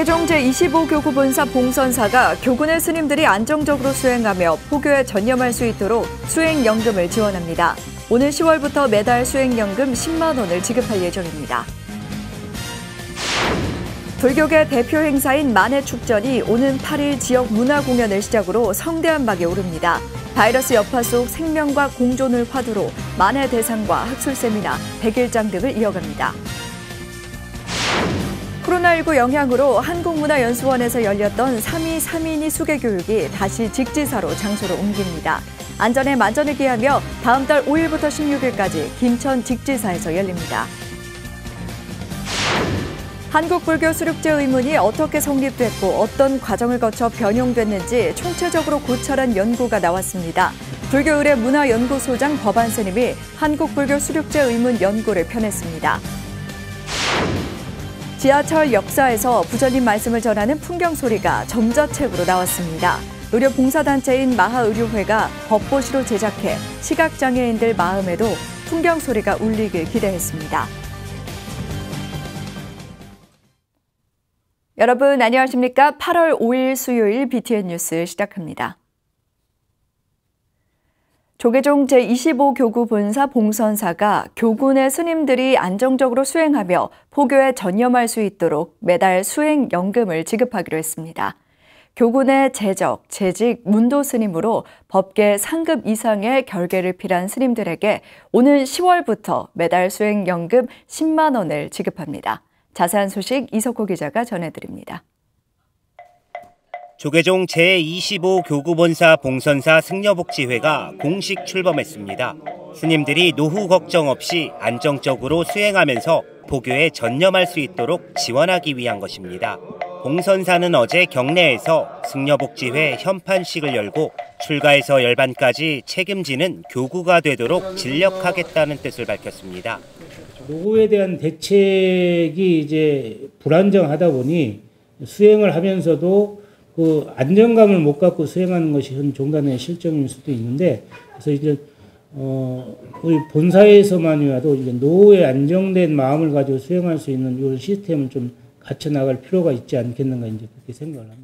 조계종 제25교구 본사 봉선사가 교군의 스님들이 안정적으로 수행하며 포교에 전념할 수 있도록 수행연금을 지원합니다. 오는 10월부터 매달 수행연금 10만 원을 지급할 예정입니다. 불교계 대표 행사인 만해축전이 오는 8일 지역 문화공연을 시작으로 성대한 박에 오릅니다. 바이러스 여파 속 생명과 공존을 화두로 만해 대상과 학술 세미나, 백일장 등을 이어갑니다. 코로나19 영향으로 한국문화연수원에서 열렸던 3위 3인이 수계교육이 다시 직지사로 장소를 옮깁니다. 안전에 만전을 기하며 다음 달 5일부터 16일까지 김천 직지사에서 열립니다. 한국불교수륙제 의문이 어떻게 성립됐고 어떤 과정을 거쳐 변형됐는지 총체적으로 고찰한 연구가 나왔습니다. 불교의례 문화연구소장 법안 스님이 한국불교수륙제 의문 연구를 펴냈습니다. 지하철 역사에서 부처님 말씀을 전하는 풍경소리가 점자책으로 나왔습니다. 의료봉사단체인 마하의료회가 법보시로 제작해 시각장애인들 마음에도 풍경소리가 울리길 기대했습니다. 여러분 안녕하십니까? 8월 5일 수요일 BTN 뉴스 시작합니다. 조계종 제25교구 본사 봉선사가 교군의 스님들이 안정적으로 수행하며 포교에 전념할 수 있도록 매달 수행연금을 지급하기로 했습니다. 교군의 재적, 재직, 문도 스님으로 법계 상급 이상의 결계를 필한 스님들에게 오는 10월부터 매달 수행연금 10만 원을 지급합니다. 자세한 소식 이석호 기자가 전해드립니다. 조계종 제25교구본사 봉선사 승려복지회가 공식 출범했습니다. 스님들이 노후 걱정 없이 안정적으로 수행하면서 포교에 전념할 수 있도록 지원하기 위한 것입니다. 봉선사는 어제 경내에서 승려복지회 현판식을 열고 출가에서 열반까지 책임지는 교구가 되도록 진력하겠다는 뜻을 밝혔습니다. 노후에 대한 대책이 이제 불안정하다 보니 수행을 하면서도 그 안정감을 못 갖고 수행하는 것이 현 종단의 실정일 수도 있는데, 그래서 이제 우리 본사에서만이라도 이제 노후에 안정된 마음을 가지고 수행할 수 있는 이 시스템을 좀 갖춰 나갈 필요가 있지 않겠는가 이제 그렇게 생각을 합니다.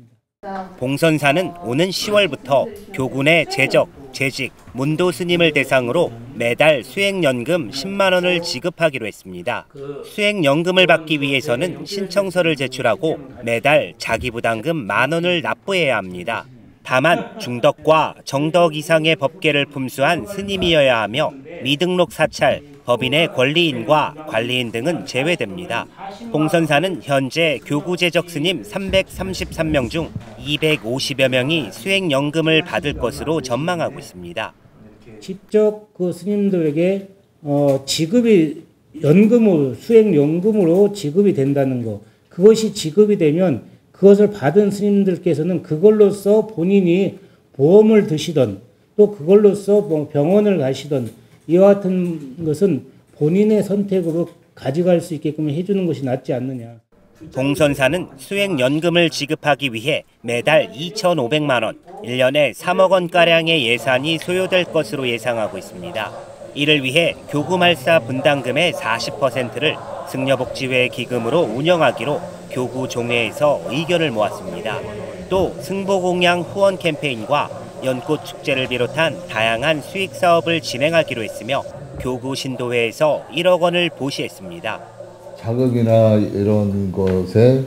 봉선사는 오는 10월부터 교군의 재적, 재직, 문도 스님을 대상으로 매달 수행연금 10만 원을 지급하기로 했습니다. 수행연금을 받기 위해서는 신청서를 제출하고 매달 자기부담금 1만 원을 납부해야 합니다. 다만 중덕과 정덕 이상의 법계를 품수한 스님이어야 하며 미등록 사찰, 법인의 권리인과 관리인 등은 제외됩니다. 봉선사는 현재 교구재적 스님 333명 중 250여 명이 수행연금을 받을 것으로 전망하고 있습니다. 직접 그 스님들에게 지급이 연금으로, 수행연금으로 지급이 된다는 거, 그것이 지급이 되면 그것을 받은 스님들께서는 그걸로써 본인이 보험을 드시던 또 그걸로써 뭐 병원을 가시던 이와 같은 것은 본인의 선택으로 가져갈 수 있게끔 해주는 것이 낫지 않느냐. 봉선사는 수행연금을 지급하기 위해 매달 2,500만 원, 1년에 3억 원가량의 예산이 소요될 것으로 예상하고 있습니다. 이를 위해 교구말사 분담금의 40%를 승려복지회 기금으로 운영하기로 교구 종회에서 의견을 모았습니다. 또 승보공양 후원 캠페인과 연꽃 축제를 비롯한 다양한 수익 사업을 진행하기로 했으며 교구 신도회에서 1억 원을 보시했습니다. 자극이나 이런 것에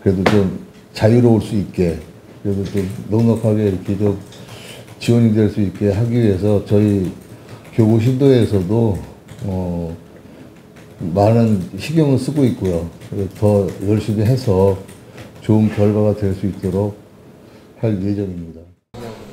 그래도 좀 자유로울 수 있게, 그래도 좀 넉넉하게 이렇게 좀 지원이 될 수 있게 하기 위해서 저희 교구 신도회에서도 많은 신경을 쓰고 있고요. 더 열심히 해서 좋은 결과가 될 수 있도록 할 예정입니다.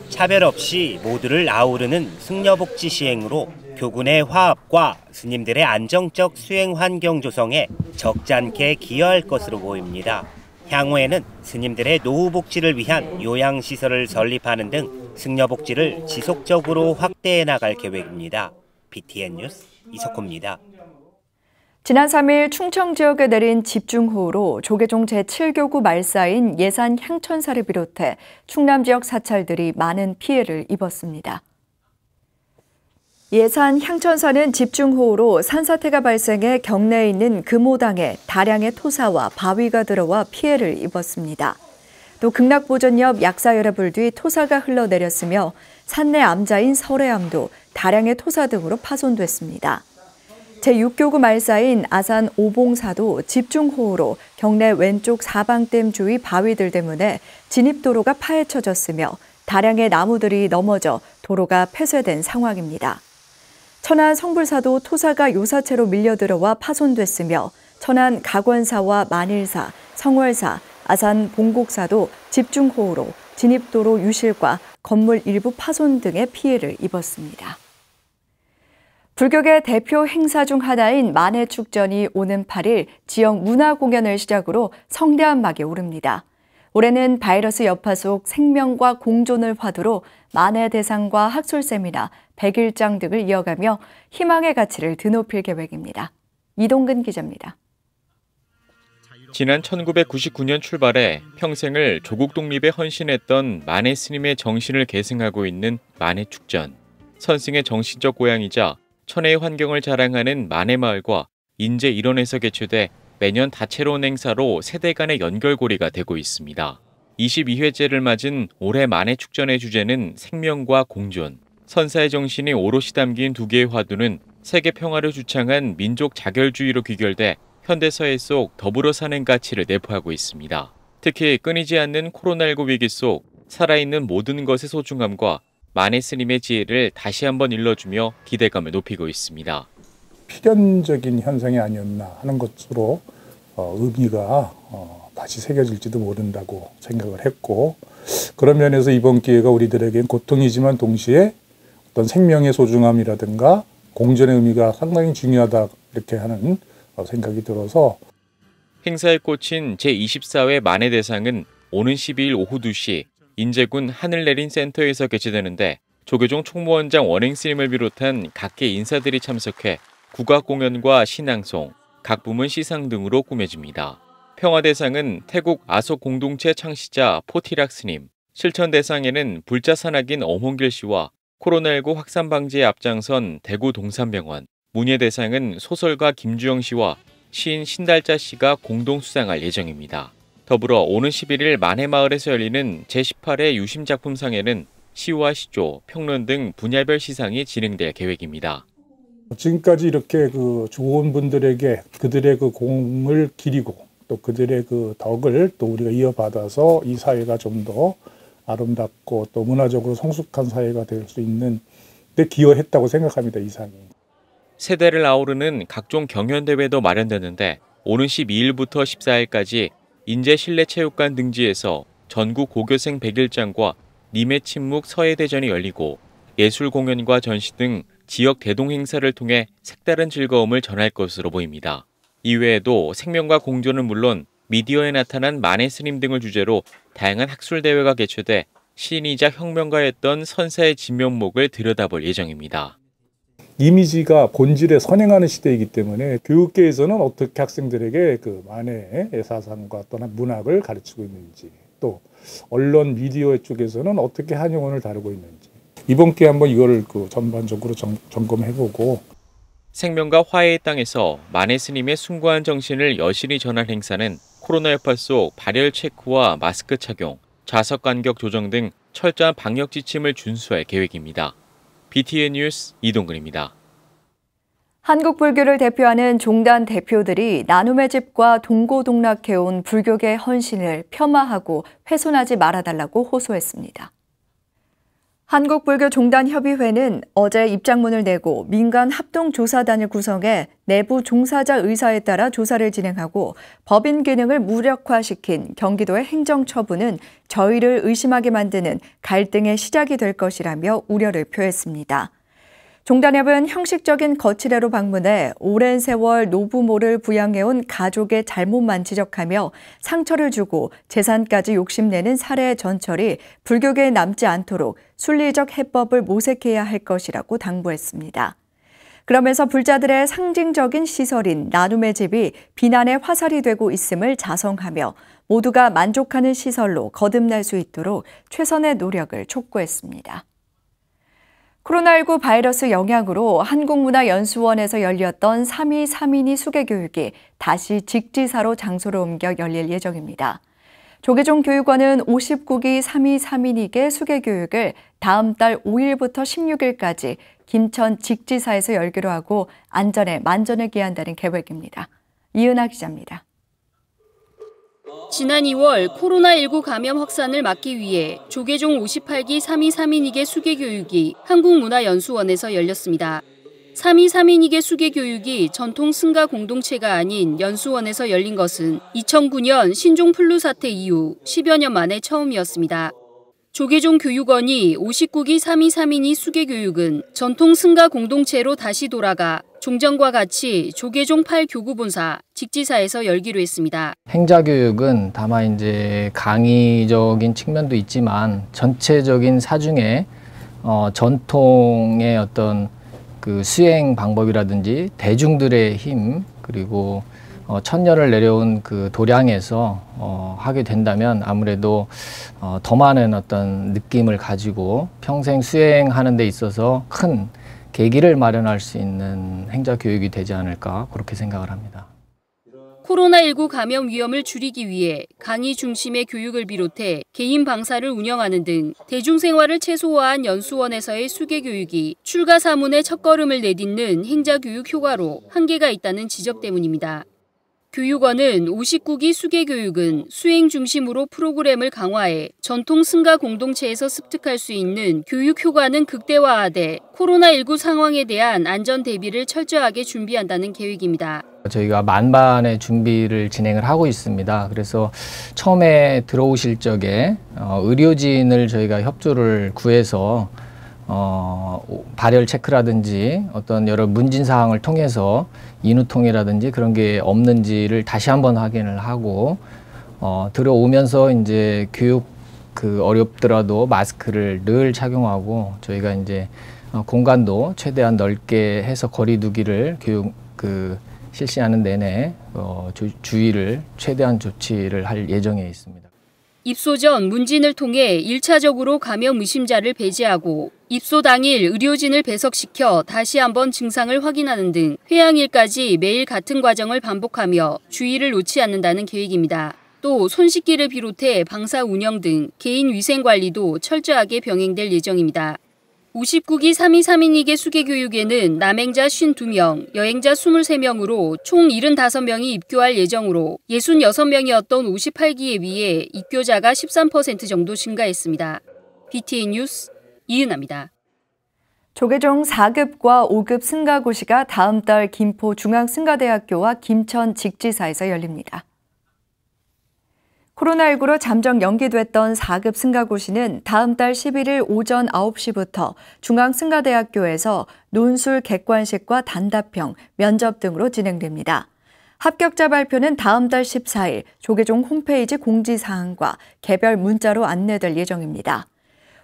차별 없이 모두를 아우르는 승려복지 시행으로 교군의 화합과 스님들의 안정적 수행 환경 조성에 적지 않게 기여할 것으로 보입니다. 향후에는 스님들의 노후 복지를 위한 요양시설을 설립하는 등 승려복지를 지속적으로 확대해 나갈 계획입니다. BTN 뉴스 이석호입니다. 지난 3일 충청 지역에 내린 집중호우로 조계종 제7교구 말사인 예산 향천사를 비롯해 충남 지역 사찰들이 많은 피해를 입었습니다. 예산 향천사는 집중호우로 산사태가 발생해 경내에 있는 금호당에 다량의 토사와 바위가 들어와 피해를 입었습니다. 또 극락보전 옆 약사열의 뒤 토사가 흘러내렸으며 산내 암자인 설해암도 다량의 토사 등으로 파손됐습니다. 제6교구 말사인 아산 오봉사도 집중호우로 경내 왼쪽 사방댐 주위 바위들 때문에 진입도로가 파헤쳐졌으며 다량의 나무들이 넘어져 도로가 폐쇄된 상황입니다. 천안 성불사도 토사가 요사체로 밀려들어와 파손됐으며 천안 각원사와 만일사, 성월사, 아산 봉곡사도 집중호우로 진입도로 유실과 건물 일부 파손 등의 피해를 입었습니다. 불교계 대표 행사 중 하나인 만해축전이 오는 8일 지역 문화공연을 시작으로 성대한 막이 오릅니다. 올해는 바이러스 여파 속 생명과 공존을 화두로 만해대상과 학술세미나, 백일장 등을 이어가며 희망의 가치를 드높일 계획입니다. 이동근 기자입니다. 지난 1999년 출발해 평생을 조국 독립에 헌신했던 만해 스님의 정신을 계승하고 있는 만해축전. 선승의 정신적 고향이자 천혜의 환경을 자랑하는 만해마을과 인제 일원에서 개최돼 매년 다채로운 행사로 세대 간의 연결고리가 되고 있습니다. 22회째를 맞은 올해 만해축전의 주제는 생명과 공존. 선사의 정신이 오롯이 담긴 두 개의 화두는 세계 평화를 주창한 민족 자결주의로 귀결돼 현대사회 속 더불어 사는 가치를 내포하고 있습니다. 특히 끊이지 않는 코로나19 위기 속 살아있는 모든 것의 소중함과 만해 스님의 지혜를 다시 한번 일러주며 기대감을 높이고 있습니다. 필연적인 현상이 아니었나 하는 것으로 의미가 다시 새겨질지도 모른다고 생각을 했고, 그런 면에서 이번 기회가 우리들에겐 고통이지만 동시에 어떤 생명의 소중함이라든가 공존의 의미가 상당히 중요하다 이렇게 하는 생각이 들어서 행사에 꽂힌 제24회 만해대상은 오는 12일 오후 2시 인제군 하늘내린 센터에서 개최되는데 조계종 총무원장 원행스님을 비롯한 각계 인사들이 참석해 국악공연과 신앙송, 각 부문 시상 등으로 꾸며집니다. 평화대상은 태국 아속 공동체 창시자 포티락 스님, 실천대상에는 불자산악인 엄홍길 씨와 코로나19 확산 방지에 앞장선 대구 동산병원, 문예대상은 소설가 김주영 씨와 시인 신달자 씨가 공동 수상할 예정입니다. 더불어 오는 11일 만해마을에서 열리는 제18회 유심작품상에는 시와 시조, 평론 등 분야별 시상이 진행될 계획입니다. 지금까지 이렇게 좋은 분들에게 그들의 공을 기리고 또 그들의 덕을 또 우리가 이어받아서 이 사회가 좀 더 아름답고 또 문화적으로 성숙한 사회가 될 수 있는 데 기여했다고 생각합니다. 이 상이. 세대를 아우르는 각종 경연대회도 마련되는데 오는 12일부터 14일까지 인제 실내체육관 등지에서 전국 고교생 100일장과 님의 침묵 서해대전이 열리고 예술 공연과 전시 등 지역 대동 행사를 통해 색다른 즐거움을 전할 것으로 보입니다. 이외에도 생명과 공존은 물론 미디어에 나타난 만해 스님 등을 주제로 다양한 학술대회가 개최돼 시인이자 혁명가였던 선사의 진면목을 들여다볼 예정입니다. 이미지가 본질에 선행하는 시대이기 때문에 교육계에서는 어떻게 학생들에게 만해의 사상과 또는 문학을 가르치고 있는지, 또 언론 미디어 쪽에서는 어떻게 한영원을 다루고 있는지 이번 기회에 한번 이거를 전반적으로 점검해보고 생명과 화해의 땅에서 만해 스님의 숭고한 정신을 여실히 전할 행사는 코로나 여파 속 발열 체크와 마스크 착용, 좌석 간격 조정 등 철저한 방역 지침을 준수할 계획입니다. BTN 뉴스 이동근입니다. 한국 불교를 대표하는 종단 대표들이 나눔의 집과 동고동락해온 불교계 헌신을 폄하하고 훼손하지 말아달라고 호소했습니다. 한국불교종단협의회는 어제 입장문을 내고 민간 합동조사단을 구성해 내부 종사자 의사에 따라 조사를 진행하고 법인 기능을 무력화시킨 경기도의 행정처분은 저희를 의심하게 만드는 갈등의 시작이 될 것이라며 우려를 표했습니다. 종단협은 형식적인 거치대로 방문해 오랜 세월 노부모를 부양해온 가족의 잘못만 지적하며 상처를 주고 재산까지 욕심내는 사례의 전철이 불교계에 남지 않도록 순리적 해법을 모색해야 할 것이라고 당부했습니다. 그러면서 불자들의 상징적인 시설인 나눔의 집이 비난의 화살이 되고 있음을 자성하며 모두가 만족하는 시설로 거듭날 수 있도록 최선의 노력을 촉구했습니다. 코로나19 바이러스 영향으로 한국문화연수원에서 열렸던 3위 3인이 수계교육이 다시 직지사로 장소를 옮겨 열릴 예정입니다. 조계종 교육원은 59기 3위 3인에게 수계교육을 다음 달 5일부터 16일까지 김천 직지사에서 열기로 하고 안전에 만전을 기한다는 계획입니다. 이은하 기자입니다. 지난 2월 코로나19 감염 확산을 막기 위해 조계종 58기 3위 3인에게 수계교육이 한국문화연수원에서 열렸습니다. 3위 3인에게 수계교육이 전통 승가 공동체가 아닌 연수원에서 열린 것은 2009년 신종 플루 사태 이후 10여 년 만에 처음이었습니다. 조계종 교육원이 59기 3위 3인이 수계교육은 전통 승가 공동체로 다시 돌아가 종전과 같이 조계종 8교구본사 직지사에서 열기로 했습니다. 행자교육은 다만 이제 강의적인 측면도 있지만 전체적인 사중에 전통의 어떤 그 수행 방법이라든지 대중들의 힘 그리고 천년을 내려온 그 도량에서 하게 된다면 아무래도 더 많은 어떤 느낌을 가지고 평생 수행하는 데 있어서 큰 계기를 마련할 수 있는 행자 교육이 되지 않을까 그렇게 생각을 합니다. 코로나19 감염 위험을 줄이기 위해 강의 중심의 교육을 비롯해 개인 방사를 운영하는 등 대중생활을 최소화한 연수원에서의 수계교육이 출가 사문의 첫걸음을 내딛는 행자교육 효과로 한계가 있다는 지적 때문입니다. 교육원은 59기 수계교육은 수행 중심으로 프로그램을 강화해 전통 승가 공동체에서 습득할 수 있는 교육 효과는 극대화하되 코로나19 상황에 대한 안전 대비를 철저하게 준비한다는 계획입니다. 저희가 만반의 준비를 진행을 하고 있습니다. 그래서 처음에 들어오실 적에 의료진을 저희가 협조를 구해서 발열 체크라든지 어떤 여러 문진 사항을 통해서 인후통이라든지 그런 게 없는지를 다시 한번 확인을 하고 들어오면서 이제 교육 어렵더라도 마스크를 늘 착용하고 저희가 이제 공간도 최대한 넓게 해서 거리 두기를 교육 실시하는 내내 주의를 최대한 조치를 할 예정에 있습니다. 입소 전 문진을 통해 1차적으로 감염 의심자를 배제하고 입소 당일 의료진을 배석시켜 다시 한번 증상을 확인하는 등 회양일까지 매일 같은 과정을 반복하며 주의를 놓지 않는다는 계획입니다. 또 손 씻기를 비롯해 방사 운영 등 개인 위생 관리도 철저하게 병행될 예정입니다. 59기 3위 3인에게 수계교육에는 남행자 52명, 여행자 23명으로 총 75명이 입교할 예정으로 66명이었던 58기에 비해 입교자가 13% 정도 증가했습니다. BTN 뉴스 이은하입니다. 조계종 4급과 5급 승가고시가 다음 달 김포 중앙승가대학교와 김천 직지사에서 열립니다. 코로나19로 잠정 연기됐던 4급 승가고시는 다음 달 11일 오전 9시부터 중앙승가대학교에서 논술 객관식과 단답형, 면접 등으로 진행됩니다. 합격자 발표는 다음 달 14일 조계종 홈페이지 공지사항과 개별 문자로 안내될 예정입니다.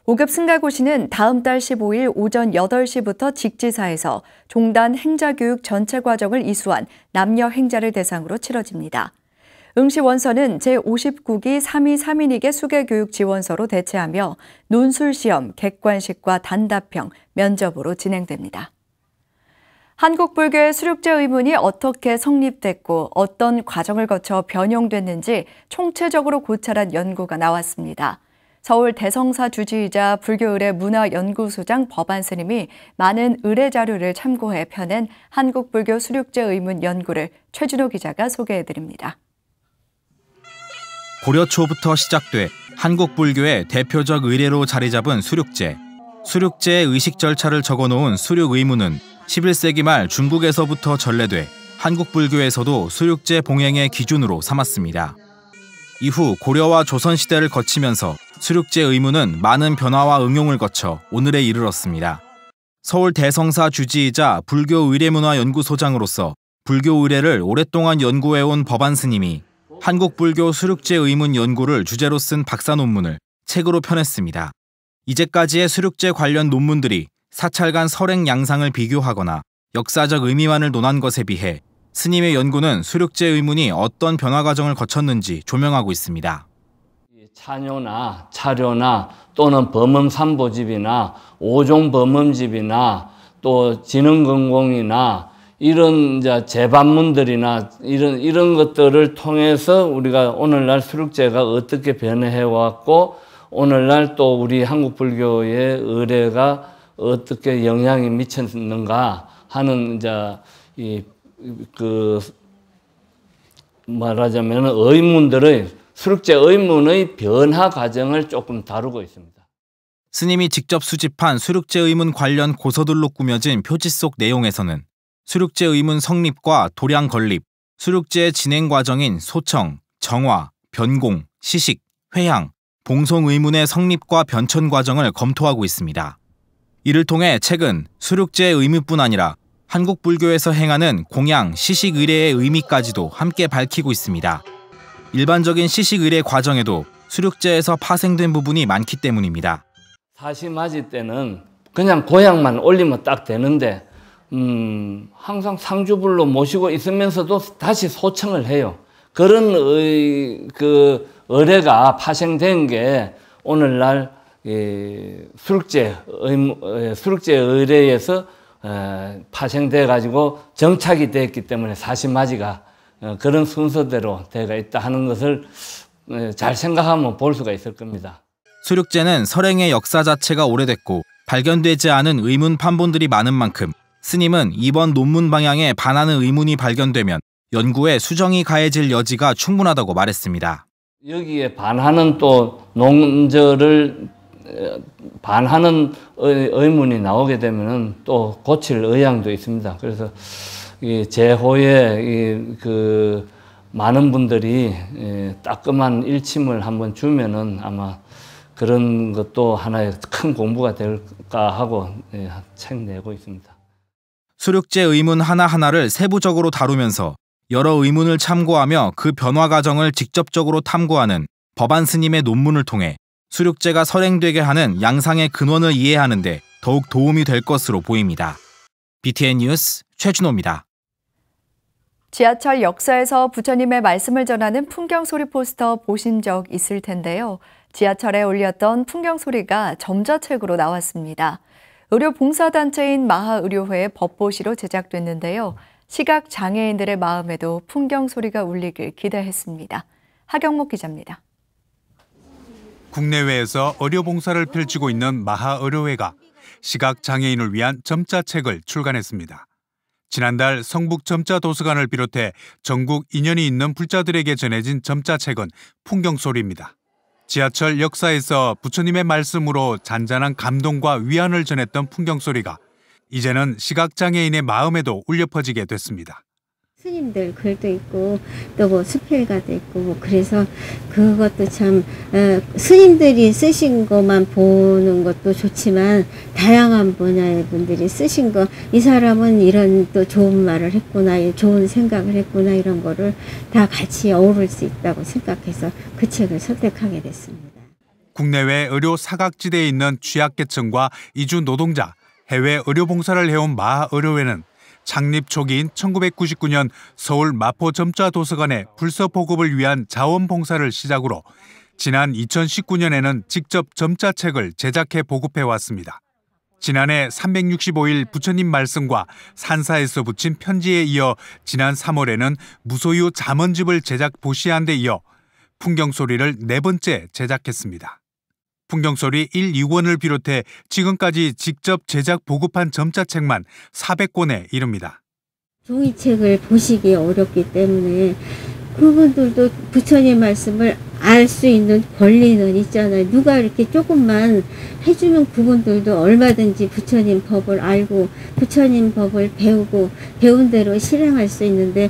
5급 승가고시는 다음 달 15일 오전 8시부터 직지사에서 종단 행자교육 전체 과정을 이수한 남녀 행자를 대상으로 치러집니다. 응시 원서는 제59기 3위 3인에게 수계교육 지원서로 대체하며 논술시험, 객관식과 단답형, 면접으로 진행됩니다. 한국불교의 수륙제 의문이 어떻게 성립됐고 어떤 과정을 거쳐 변형됐는지 총체적으로 고찰한 연구가 나왔습니다. 서울 대성사 주지이자 불교의례 문화연구소장 법안 스님이 많은 의례 자료를 참고해 펴낸 한국불교 수륙제 의문 연구를 최준호 기자가 소개해드립니다. 고려 초부터 시작돼 한국 불교의 대표적 의례로 자리 잡은 수륙제. 수륙제의 의식 절차를 적어놓은 수륙 의문은 11세기 말 중국에서부터 전래돼 한국 불교에서도 수륙제 봉행의 기준으로 삼았습니다. 이후 고려와 조선 시대를 거치면서 수륙제 의문은 많은 변화와 응용을 거쳐 오늘에 이르렀습니다. 서울 대성사 주지이자 불교 의례문화연구소장으로서 불교 의례를 오랫동안 연구해온 법안 스님이 한국 불교 수륙제 의문 연구를 주제로 쓴 박사 논문을 책으로 펴냈습니다. 이제까지의 수륙제 관련 논문들이 사찰간 설행 양상을 비교하거나 역사적 의미만을 논한 것에 비해 스님의 연구는 수륙제 의문이 어떤 변화 과정을 거쳤는지 조명하고 있습니다. 차료나 또는 범음삼보집이나 5종 범음집이나 또 지능건공이나 이런 이제 제반문들이나 이런 것들을 통해서 우리가 오늘날 수륙제가 어떻게 변해해 왔고 오늘날 또 우리 한국 불교의 의례가 어떻게 영향이 미쳤는가 하는 이제 말하자면 의문들의 수륙제 의문의 변화 과정을 조금 다루고 있습니다. 스님이 직접 수집한 수륙제 의문 관련 고서들로 꾸며진 표지 속 내용에서는 수륙제 의문 성립과 도량 건립, 수륙제의 진행 과정인 소청, 정화, 변공, 시식, 회향, 봉송 의문의 성립과 변천 과정을 검토하고 있습니다. 이를 통해 최근 수륙제의 의미뿐 아니라 한국 불교에서 행하는 공양, 시식 의례의 의미까지도 함께 밝히고 있습니다. 일반적인 시식 의례 과정에도 수륙제에서 파생된 부분이 많기 때문입니다. 사시맞이 때는 그냥 고향만 올리면 딱 되는데 항상 상주불로 모시고 있으면서도 다시 소청을 해요. 그런 의례가 파생된 게 오늘날 수륙제 의례에서 파생돼 가지고 정착이 됐기 때문에 사시맞이가 그런 순서대로 되어 있다 하는 것을 잘 생각하면 볼 수가 있을 겁니다. 수륙제는 설행의 역사 자체가 오래됐고 발견되지 않은 의문 판본들이 많은 만큼 스님은 이번 논문 방향에 반하는 의문이 발견되면 연구에 수정이 가해질 여지가 충분하다고 말했습니다. 여기에 반하는 또 논절을 반하는 의문이 나오게 되면 또 고칠 의향도 있습니다. 그래서 제호에 많은 분들이 따끔한 일침을 한번 주면은 아마 그런 것도 하나의 큰 공부가 될까 하고 책 내고 있습니다. 수륙제 의문 하나하나를 세부적으로 다루면서 여러 의문을 참고하며 그 변화 과정을 직접적으로 탐구하는 법안 스님의 논문을 통해 수륙제가 설행되게 하는 양상의 근원을 이해하는 데 더욱 도움이 될 것으로 보입니다. BTN 뉴스 최준호입니다. 지하철 역사에서 부처님의 말씀을 전하는 풍경소리 포스터 보신 적 있을 텐데요. 지하철에 올렸던 풍경소리가 점자책으로 나왔습니다. 의료봉사단체인 마하의료회의 법보시로 제작됐는데요. 시각장애인들의 마음에도 풍경소리가 울리길 기대했습니다. 하경목 기자입니다. 국내외에서 의료봉사를 펼치고 있는 마하의료회가 시각장애인을 위한 점자책을 출간했습니다. 지난달 성북점자도서관을 비롯해 전국 인연이 있는 불자들에게 전해진 점자책은 풍경소리입니다. 지하철 역사에서 부처님의 말씀으로 잔잔한 감동과 위안을 전했던 풍경소리가 이제는 시각장애인의 마음에도 울려 퍼지게 됐습니다. 스님들 글도 있고 또 뭐 수필가도 있고 뭐 그래서 그것도 참 스님들이 쓰신 것만 보는 것도 좋지만 다양한 분야의 분들이 쓰신 거 이 사람은 이런 또 좋은 말을 했구나 좋은 생각을 했구나 이런 거를 다 같이 어우를 수 있다고 생각해서 그 책을 선택하게 됐습니다. 국내외 의료 사각지대에 있는 취약계층과 이주 노동자, 해외 의료봉사를 해온 마하의료회는 창립 초기인 1999년 서울 마포점자도서관의 불서 보급을 위한 자원봉사를 시작으로 지난 2019년에는 직접 점자책을 제작해 보급해 왔습니다. 지난해 365일 부처님 말씀과 산사에서 붙인 편지에 이어 지난 3월에는 무소유 잠언집을 제작 보시한 데 이어 풍경소리를 4번째 제작했습니다. 풍경소리 1, 2권을 비롯해 지금까지 직접 제작 보급한 점자책만 400권에 이릅니다. 종이책을 보시기 어렵기 때문에 그분들도 부처님 말씀을 알 수 있는 권리는 있잖아요. 누가 이렇게 조금만 해주면 그분들도 얼마든지 부처님 법을 알고 부처님 법을 배우고 배운 대로 실행할 수 있는데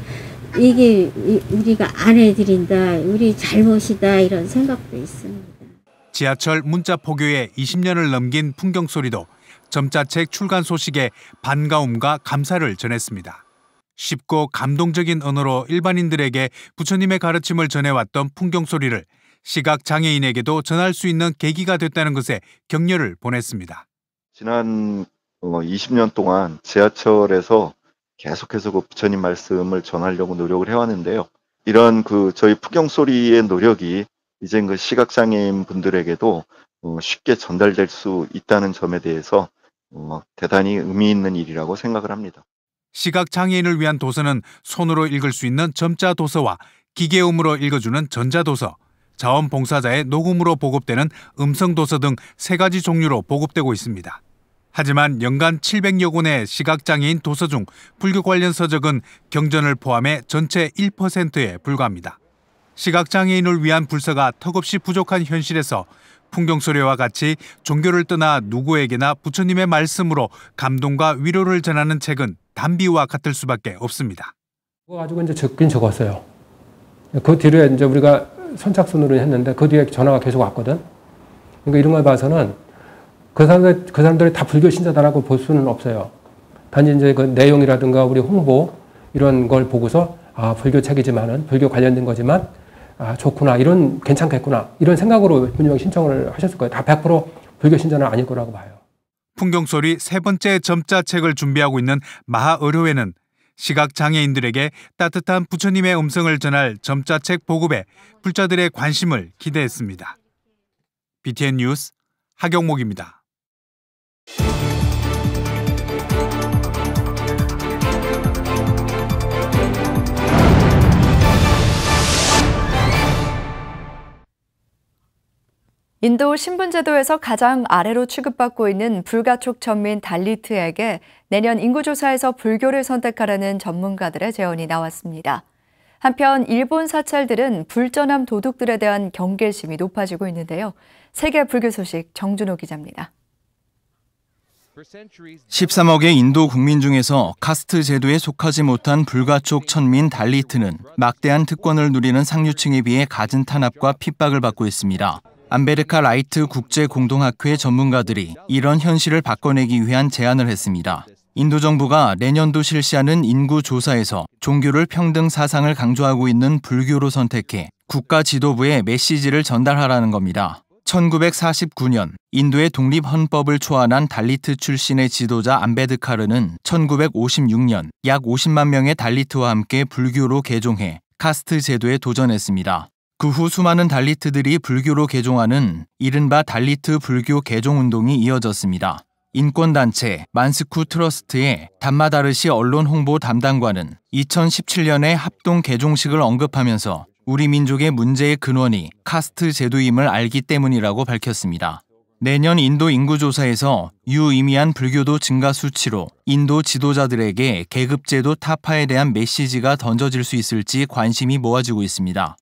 이게 우리가 안 해드린다, 우리 잘못이다 이런 생각도 있습니다. 지하철 문자 포교에 20년을 넘긴 풍경소리도 점자책 출간 소식에 반가움과 감사를 전했습니다. 쉽고 감동적인 언어로 일반인들에게 부처님의 가르침을 전해왔던 풍경소리를 시각장애인에게도 전할 수 있는 계기가 됐다는 것에 격려를 보냈습니다. 지난 20년 동안 지하철에서 계속해서 그 부처님 말씀을 전하려고 노력을 해왔는데요. 이런 저희 풍경소리의 노력이 이제 그 시각장애인 분들에게도 쉽게 전달될 수 있다는 점에 대해서 대단히 의미 있는 일이라고 생각을 합니다. 시각장애인을 위한 도서는 손으로 읽을 수 있는 점자 도서와 기계음으로 읽어주는 전자도서, 자원봉사자의 녹음으로 보급되는 음성도서 등 3가지 종류로 보급되고 있습니다. 하지만 연간 700여 권의 시각장애인 도서 중 불교 관련 서적은 경전을 포함해 전체 1%에 불과합니다. 시각장애인을 위한 불서가 턱없이 부족한 현실에서 풍경소리와 같이 종교를 떠나 누구에게나 부처님의 말씀으로 감동과 위로를 전하는 책은 단비와 같을 수밖에 없습니다. 그거 가지고 이제 적긴 적었어요. 그 뒤에 이제 우리가 선착순으로 했는데 그 뒤에 전화가 계속 왔거든. 그러니까 이런 걸 봐서는 그 사람들이 다 불교 신자다라고 볼 수는 없어요. 단지 이제 그 내용이라든가 우리 홍보 이런 걸 보고서 아, 불교 책이지만은 불교 관련된 거지만 아, 좋구나, 이런 괜찮겠구나 이런 생각으로 분명히 신청을 하셨을 거예요. 다 100% 불교 신자는 아닐 거라고 봐요. 풍경소리 3번째 점자책을 준비하고 있는 마하의료회는 시각장애인들에게 따뜻한 부처님의 음성을 전할 점자책 보급에 불자들의 관심을 기대했습니다. BTN 뉴스 하경목입니다. 인도 신분제도에서 가장 아래로 취급받고 있는 불가촉 천민 달리트에게 내년 인구조사에서 불교를 선택하라는 전문가들의 제언이 나왔습니다. 한편 일본 사찰들은 불전함 도둑들에 대한 경계심이 높아지고 있는데요. 세계 불교 소식 정준호 기자입니다. 13억의 인도 국민 중에서 카스트 제도에 속하지 못한 불가촉 천민 달리트는 막대한 특권을 누리는 상류층에 비해 갖은 탄압과 핍박을 받고 있습니다. 암베르카 라이트 국제공동학회 전문가들이 이런 현실을 바꿔내기 위한 제안을 했습니다. 인도 정부가 내년도 실시하는 인구조사에서 종교를 평등 사상을 강조하고 있는 불교로 선택해 국가 지도부에 메시지를 전달하라는 겁니다. 1949년 인도의 독립헌법을 초안한 달리트 출신의 지도자 암베드카르는 1956년 약 50만 명의 달리트와 함께 불교로 개종해 카스트 제도에 도전했습니다. 그 후 수많은 달리트들이 불교로 개종하는 이른바 달리트 불교 개종운동이 이어졌습니다. 인권단체 만스쿠 트러스트의 담마다르시 언론 홍보 담당관은 2017년에 합동 개종식을 언급하면서 우리 민족의 문제의 근원이 카스트 제도임을 알기 때문이라고 밝혔습니다. 내년 인도 인구조사에서 유의미한 불교도 증가 수치로 인도 지도자들에게 계급제도 타파에 대한 메시지가 던져질 수 있을지 관심이 모아지고 있습니다.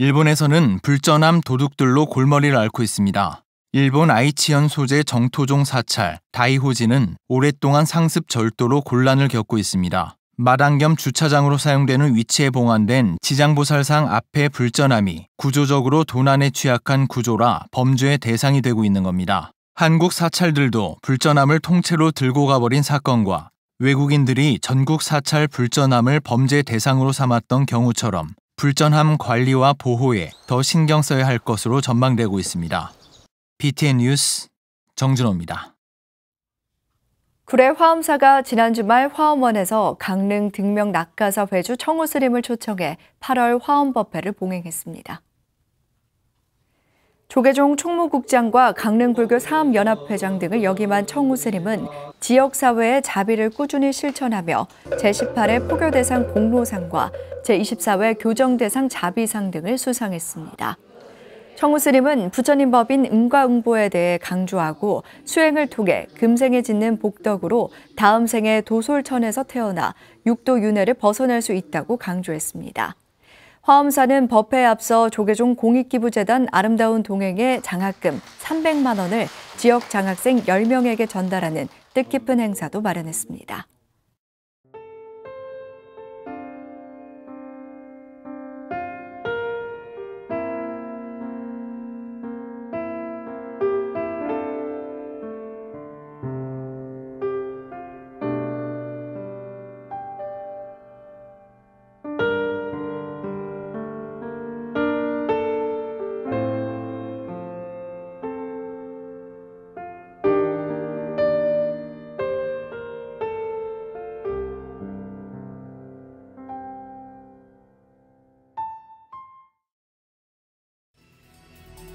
일본에서는 불전함 도둑들로 골머리를 앓고 있습니다. 일본 아이치현 소재 정토종 사찰 다이호지는 오랫동안 상습 절도로 곤란을 겪고 있습니다. 마당 겸 주차장으로 사용되는 위치에 봉안된 지장보살상 앞에 불전함이 구조적으로 도난에 취약한 구조라 범죄의 대상이 되고 있는 겁니다. 한국 사찰들도 불전함을 통째로 들고 가버린 사건과 외국인들이 전국 사찰 불전함을 범죄 대상으로 삼았던 경우처럼 불전함 관리와 보호에 더 신경 써야 할 것으로 전망되고 있습니다. BTN 뉴스 정준호입니다. 구례 화엄사가 지난 주말 화엄원에서 강릉 등명 낙가사 회주 청우스님을 초청해 8월 화엄법회를 봉행했습니다. 조계종 총무국장과 강릉불교 사암연합회장 등을 역임한 청우스님은 지역사회의 자비를 꾸준히 실천하며 제18회 포교대상 공로상과 제24회 교정대상 자비상 등을 수상했습니다. 청우스님은 부처님 법인 응과응보에 대해 강조하고 수행을 통해 금생에 짓는 복덕으로 다음 생에 도솔천에서 태어나 육도 윤회를 벗어날 수 있다고 강조했습니다. 화엄사는 법회에 앞서 조계종 공익기부재단 아름다운 동행의 장학금 300만 원을 지역 장학생 10명에게 전달하는 뜻깊은 행사도 마련했습니다.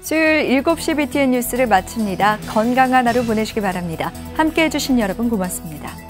수요일 7시 BTN 뉴스를 마칩니다. 건강한 하루 보내시기 바랍니다. 함께해 주신 여러분 고맙습니다.